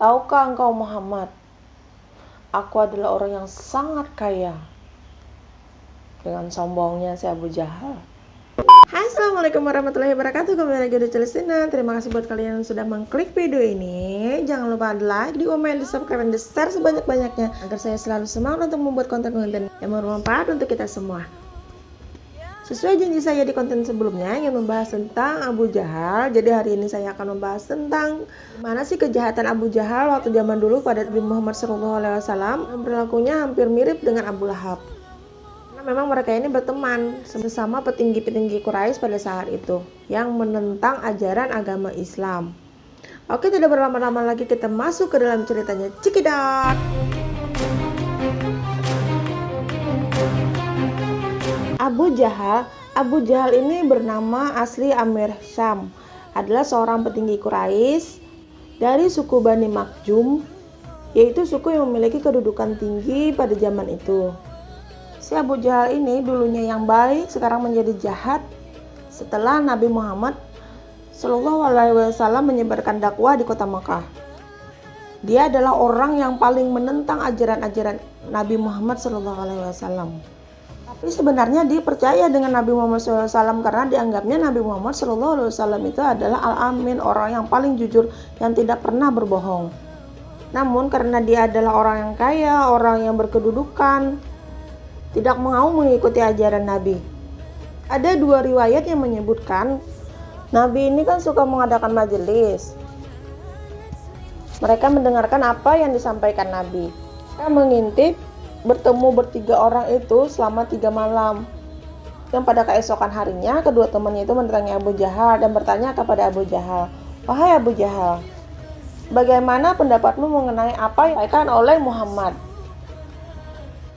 Tahukah engkau Muhammad, aku adalah orang yang sangat kaya. Dengan sombongnya si Abu Jahal. Hai, assalamualaikum warahmatullahi wabarakatuh. Kembali lagi di Celestina. Terima kasih buat kalian yang sudah mengklik video ini. Jangan lupa like, di komen, di subscribe, dan di share sebanyak-banyaknya agar saya selalu semangat untuk membuat konten-konten yang bermanfaat untuk kita semua. Sesuai janji saya di konten sebelumnya yang membahas tentang Abu Jahal, jadi hari ini saya akan membahas tentang gimana sih kejahatan Abu Jahal waktu zaman dulu pada Nabi Muhammad SAW, yang berlakunya hampir mirip dengan Abu Lahab. Karena memang mereka ini berteman sesama petinggi-petinggi Quraisy pada saat itu yang menentang ajaran agama Islam. Oke, tidak berlama-lama lagi kita masuk ke dalam ceritanya. Cikidot. Abu Jahal ini bernama asli Amir Syam, adalah seorang petinggi Quraisy dari suku Bani Makhzum, yaitu suku yang memiliki kedudukan tinggi pada zaman itu. Si Abu Jahal ini dulunya yang baik, sekarang menjadi jahat setelah Nabi Muhammad SAW menyebarkan dakwah di kota Mekah. Dia adalah orang yang paling menentang ajaran-ajaran Nabi Muhammad SAW. Tapi sebenarnya dia percaya dengan Nabi Muhammad SAW karena dianggapnya Nabi Muhammad SAW itu adalah Al-Amin, orang yang paling jujur yang tidak pernah berbohong. Namun karena dia adalah orang yang kaya, orang yang berkedudukan, tidak mau mengikuti ajaran Nabi. Ada dua riwayat yang menyebutkan Nabi ini kan suka mengadakan majelis. Mereka mendengarkan apa yang disampaikan Nabi. Mereka mengintip bertemu bertiga orang itu selama 3 malam. Dan pada keesokan harinya, kedua temannya itu mendatangi Abu Jahal dan bertanya kepada Abu Jahal, "Wahai Abu Jahal, bagaimana pendapatmu mengenai apa yang disampaikan oleh Muhammad?"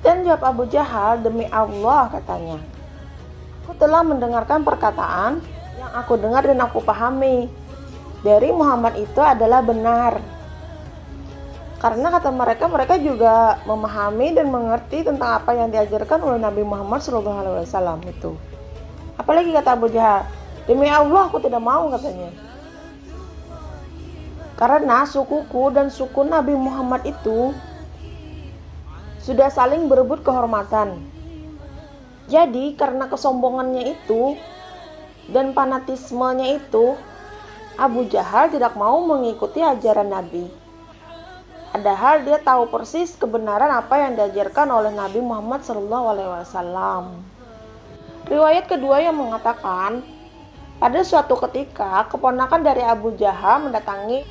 Dan jawab Abu Jahal, "Demi Allah," katanya, "aku telah mendengarkan perkataan yang aku dengar dan aku pahami dari Muhammad itu adalah benar." Karena kata mereka juga memahami dan mengerti tentang apa yang diajarkan oleh Nabi Muhammad SAW itu. Apalagi kata Abu Jahal, "Demi Allah aku tidak mau," katanya. Karena sukuku dan suku Nabi Muhammad itu sudah saling berebut kehormatan. Jadi karena kesombongannya itu dan fanatismenya itu, Abu Jahal tidak mau mengikuti ajaran Nabi. Padahal dia tahu persis kebenaran apa yang diajarkan oleh Nabi Muhammad SAW. Riwayat kedua yang mengatakan, pada suatu ketika keponakan dari Abu Jahal mendatangi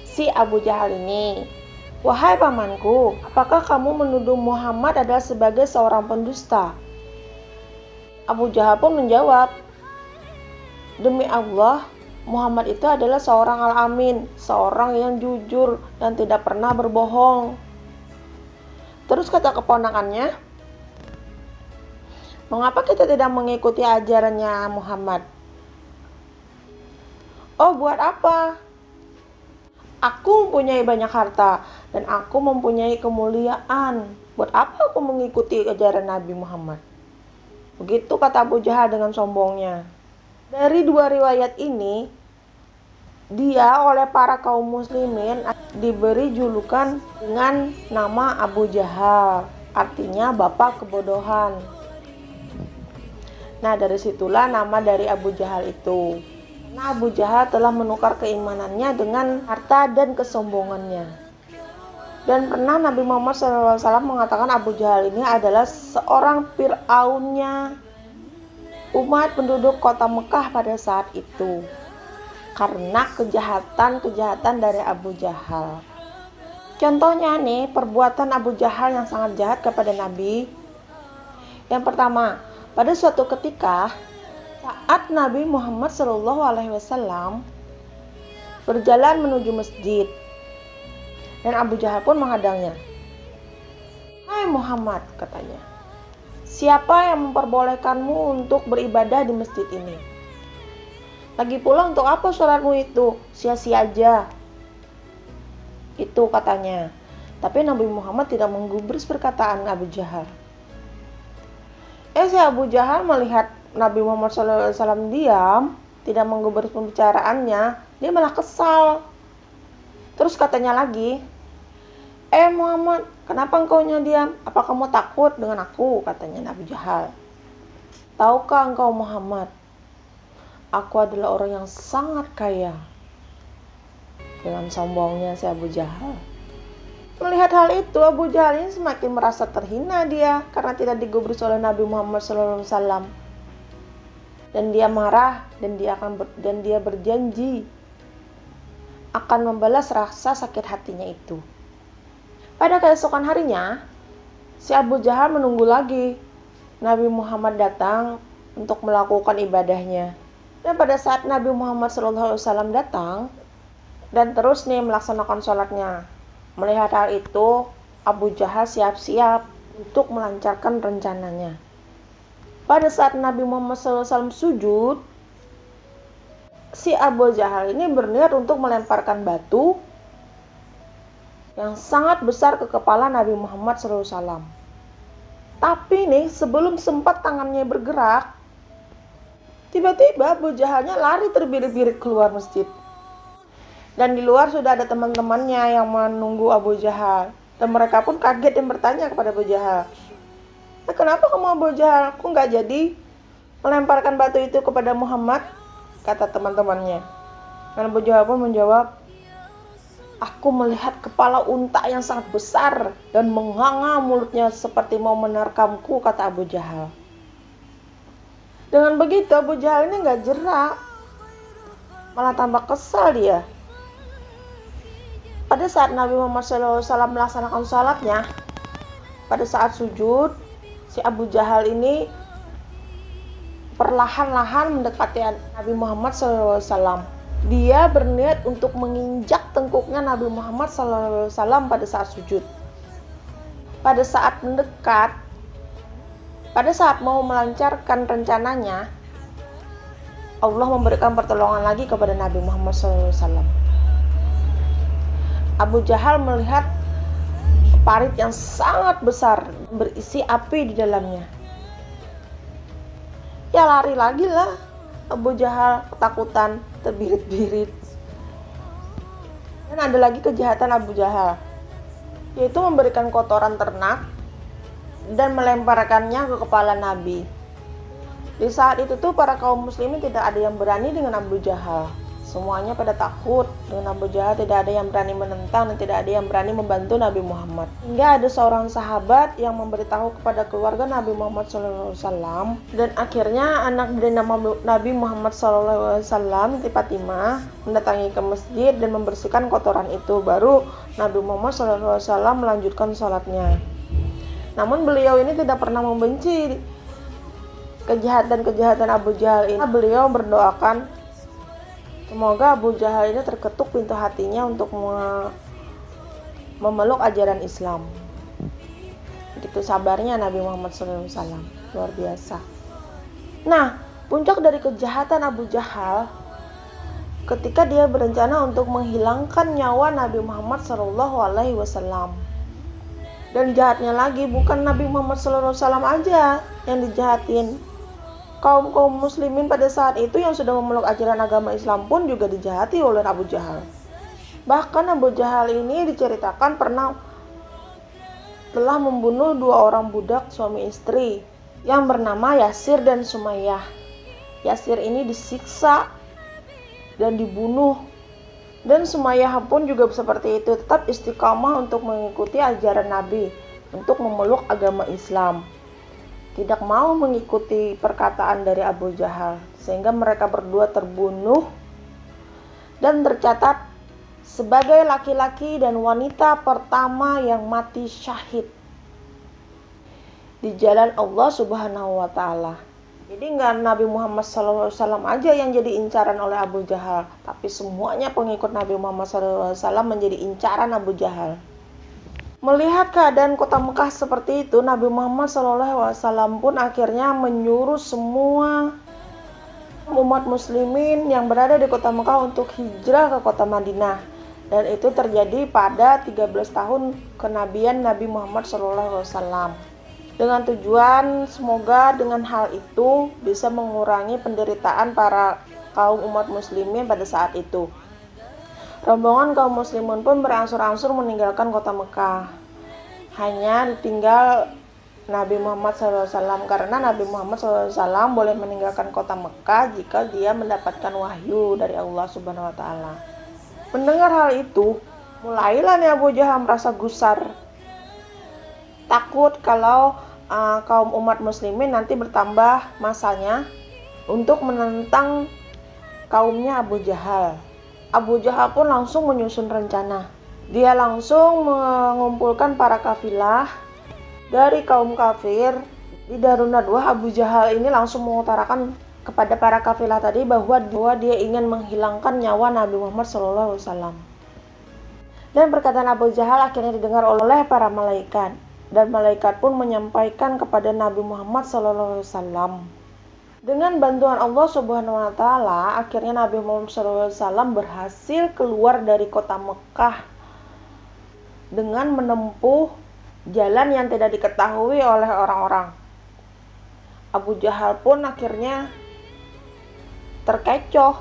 si Abu Jahal ini. "Wahai pamanku, apakah kamu menuduh Muhammad adalah sebagai seorang pendusta?" Abu Jahal pun menjawab, "Demi Allah, Muhammad itu adalah seorang Al-Amin, seorang yang jujur dan tidak pernah berbohong." Terus kata keponakannya, "Mengapa kita tidak mengikuti ajarannya Muhammad?" "Oh, buat apa? Aku mempunyai banyak harta dan aku mempunyai kemuliaan. Buat apa aku mengikuti ajaran Nabi Muhammad?" Begitu kata Abu Jahal dengan sombongnya. Dari dua riwayat ini, dia oleh para kaum muslimin diberi julukan dengan nama Abu Jahal, artinya bapak kebodohan. Nah, dari situlah nama dari Abu Jahal itu. Nah, Abu Jahal telah menukar keimanannya dengan harta dan kesombongannya. Dan pernah Nabi Muhammad SAW mengatakan Abu Jahal ini adalah seorang Fir'aunnya umat penduduk kota Mekah pada saat itu, karena kejahatan dari Abu Jahal. Contohnya nih, perbuatan Abu Jahal yang sangat jahat kepada Nabi. Yang pertama, pada suatu ketika saat Nabi Muhammad SAW berjalan menuju masjid, dan Abu Jahal pun menghadangnya. "Hai Muhammad," katanya, "siapa yang memperbolehkanmu untuk beribadah di masjid ini? Lagi pula untuk apa sholatmu itu? Sia-sia aja." Itu katanya. Tapi Nabi Muhammad tidak menggubris perkataan Abu Jahal. Si Abu Jahal melihat Nabi Muhammad SAW diam, tidak menggubris pembicaraannya, dia malah kesal. Terus katanya lagi, Muhammad, kenapa engkau diam? Apa kamu takut dengan aku? Katanya Abu Jahal. Tahukah engkau Muhammad, aku adalah orang yang sangat kaya. Dengan sombongnya si Abu Jahal. Melihat hal itu, Abu Jahal ini semakin merasa terhina dia karena tidak digubris oleh Nabi Muhammad SAW. Dan dia marah dan dia berjanji akan membalas rasa sakit hatinya itu. Pada keesokan harinya, si Abu Jahal menunggu lagi Nabi Muhammad datang untuk melakukan ibadahnya. Dan pada saat Nabi Muhammad SAW datang dan terus melaksanakan sholatnya, melihat hal itu, Abu Jahal siap-siap untuk melancarkan rencananya. Pada saat Nabi Muhammad SAW sujud, si Abu Jahal ini berniat untuk melemparkan batu yang sangat besar ke kepala Nabi Muhammad SAW. Tapi sebelum sempat tangannya bergerak, tiba-tiba Abu Jahalnya lari terbirit-birit keluar masjid. Dan di luar sudah ada teman-temannya yang menunggu Abu Jahal. Dan mereka pun kaget dan bertanya kepada Abu Jahal, kenapa kamu Abu Jahal? Kok nggak jadi melemparkan batu itu kepada Muhammad? Kata teman-temannya. Dan Abu Jahal pun menjawab, aku melihat kepala unta yang sangat besar dan menganga mulutnya seperti mau menerkamku, kata Abu Jahal. Dengan begitu Abu Jahal ini nggak jerak, malah tambah kesal dia. Pada saat Nabi Muhammad SAW melaksanakan sholatnya, pada saat sujud, si Abu Jahal ini perlahan-lahan mendekati Nabi Muhammad SAW. Dia berniat untuk menginjak tengkuknya Nabi Muhammad SAW pada saat sujud. Pada saat mendekat, pada saat mau melancarkan rencananya, Allah memberikan pertolongan lagi kepada Nabi Muhammad SAW. Abu Jahal melihat parit yang sangat besar berisi api di dalamnya. Ya lari lagi lah Abu Jahal, ketakutan, terbirit-birit. Dan ada lagi kejahatan Abu Jahal, yaitu memberikan kotoran ternak dan melemparkannya ke kepala Nabi. Di saat itu para kaum muslimin tidak ada yang berani dengan Abu Jahal. Semuanya pada takut dengan Abu Jahal, tidak ada yang berani menentang dan tidak ada yang berani membantu Nabi Muhammad. Hingga ada seorang sahabat yang memberitahu kepada keluarga Nabi Muhammad SAW, dan akhirnya anak dari Nabi Muhammad SAW, Siti Fatimah, mendatangi ke masjid dan membersihkan kotoran itu. Baru Nabi Muhammad SAW melanjutkan sholatnya. Namun beliau ini tidak pernah membenci kejahatan Abu Jahal ini. Beliau berdoakan semoga Abu Jahal ini terketuk pintu hatinya untuk memeluk ajaran Islam. Begitu sabarnya Nabi Muhammad SAW, luar biasa. Nah, puncak dari kejahatan Abu Jahal ketika dia berencana untuk menghilangkan nyawa Nabi Muhammad SAW. Dan jahatnya lagi, bukan Nabi Muhammad SAW aja yang dijahatin. Kaum muslimin pada saat itu yang sudah memeluk ajaran agama Islam pun juga dijahati oleh Abu Jahal. Bahkan Abu Jahal ini diceritakan telah membunuh 2 orang budak suami istri yang bernama Yasir dan Sumayyah. Yasir ini disiksa dan dibunuh, dan Sumayyah pun juga seperti itu, tetap istiqamah untuk mengikuti ajaran Nabi, untuk memeluk agama Islam. Tidak mau mengikuti perkataan dari Abu Jahal, sehingga mereka berdua terbunuh dan tercatat sebagai laki-laki dan wanita pertama yang mati syahid di jalan Allah Subhanahu wa Ta'ala. Jadi nggak Nabi Muhammad SAW aja yang jadi incaran oleh Abu Jahal, tapi semuanya pengikut Nabi Muhammad SAW menjadi incaran Abu Jahal. Melihat keadaan kota Mekah seperti itu, Nabi Muhammad SAW pun akhirnya menyuruh semua umat muslimin yang berada di kota Mekah untuk hijrah ke kota Madinah. Dan itu terjadi pada 13 tahun kenabian Nabi Muhammad SAW. Dengan tujuan semoga dengan hal itu bisa mengurangi penderitaan para kaum umat muslimin pada saat itu. Rombongan kaum muslimin pun berangsur-angsur meninggalkan kota Mekah. Hanya ditinggal Nabi Muhammad SAW, karena Nabi Muhammad SAW boleh meninggalkan kota Mekah jika dia mendapatkan wahyu dari Allah Subhanahu wa Ta'ala. Mendengar hal itu, mulailah nih Abu Jahal merasa gusar, takut kalau kaum umat muslimin nanti bertambah masanya untuk menentang kaumnya Abu Jahal. Abu Jahal pun langsung menyusun rencana. Dia langsung mengumpulkan para kafilah dari kaum kafir. Di Darun Nadwah, Abu Jahal ini langsung mengutarakan kepada para kafilah tadi bahwa dia ingin menghilangkan nyawa Nabi Muhammad SAW. Dan perkataan Abu Jahal akhirnya didengar oleh para malaikat. Dan malaikat pun menyampaikan kepada Nabi Muhammad SAW. Dengan bantuan Allah Subhanahu wa Ta'ala, akhirnya Nabi Muhammad SAW berhasil keluar dari kota Mekah dengan menempuh jalan yang tidak diketahui oleh orang-orang. Abu Jahal pun akhirnya terkecoh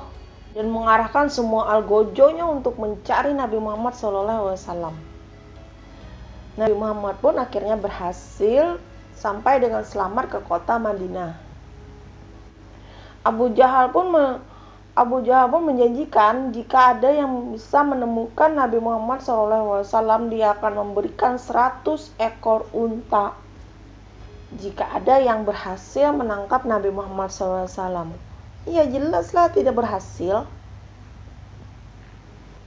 dan mengarahkan semua algojonya untuk mencari Nabi Muhammad SAW. Nabi Muhammad pun akhirnya berhasil sampai dengan selamat ke kota Madinah. Abu Jahal pun menjanjikan jika ada yang bisa menemukan Nabi Muhammad SAW, dia akan memberikan 100 ekor unta jika ada yang berhasil menangkap Nabi Muhammad SAW. Iya, jelaslah tidak berhasil.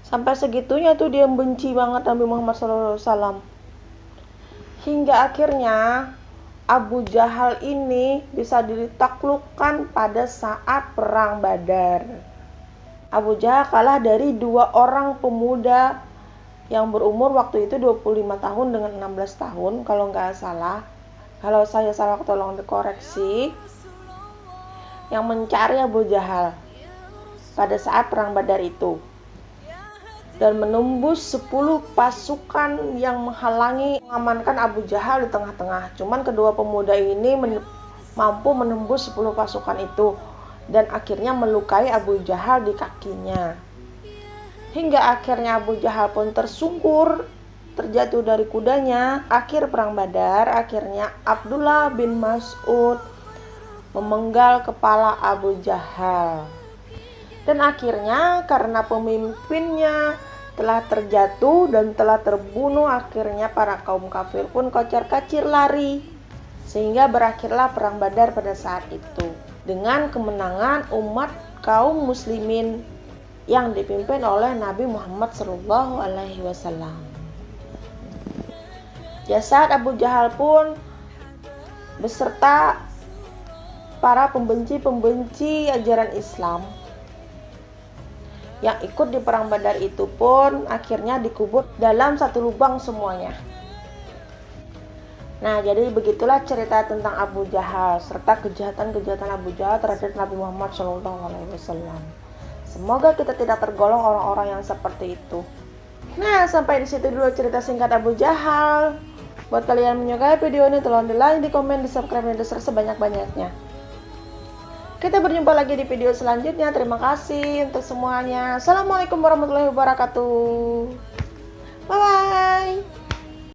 Sampai segitunya tuh dia benci banget Nabi Muhammad SAW. Hingga akhirnya Abu Jahal ini bisa ditaklukkan pada saat perang Badar. Abu Jahal kalah dari 2 orang pemuda yang berumur waktu itu 25 tahun dengan 16 tahun kalau nggak salah. Kalau saya salah tolong dikoreksi. Yang mencari Abu Jahal pada saat perang Badar itu. Dan menembus 10 pasukan yang menghalangi mengamankan Abu Jahal di tengah-tengah. Cuman kedua pemuda ini mampu menembus 10 pasukan itu dan akhirnya melukai Abu Jahal di kakinya. Hingga akhirnya Abu Jahal pun tersungkur, terjatuh dari kudanya. Akhir perang Badar, akhirnya Abdullah bin Mas'ud memenggal kepala Abu Jahal. Dan akhirnya karena pemimpinnya telah terjatuh dan telah terbunuh, akhirnya para kaum kafir pun kocar-kacir lari. Sehingga berakhirlah perang Badar pada saat itu dengan kemenangan umat kaum muslimin yang dipimpin oleh Nabi Muhammad SAW. Jasad Abu Jahal pun beserta para pembenci-pembenci ajaran Islam yang ikut di perang Badar itu pun akhirnya dikubur dalam satu lubang semuanya. Nah, jadi begitulah cerita tentang Abu Jahal serta kejahatan-kejahatan Abu Jahal terhadap Nabi Muhammad SAW. Semoga kita tidak tergolong orang-orang yang seperti itu. Nah, sampai di situ dulu cerita singkat Abu Jahal. Buat kalian yang menyukai video ini, tolong di like, di komen, di subscribe, dan di share sebanyak-banyaknya. Kita berjumpa lagi di video selanjutnya. Terima kasih untuk semuanya. Assalamualaikum warahmatullahi wabarakatuh. Bye-bye.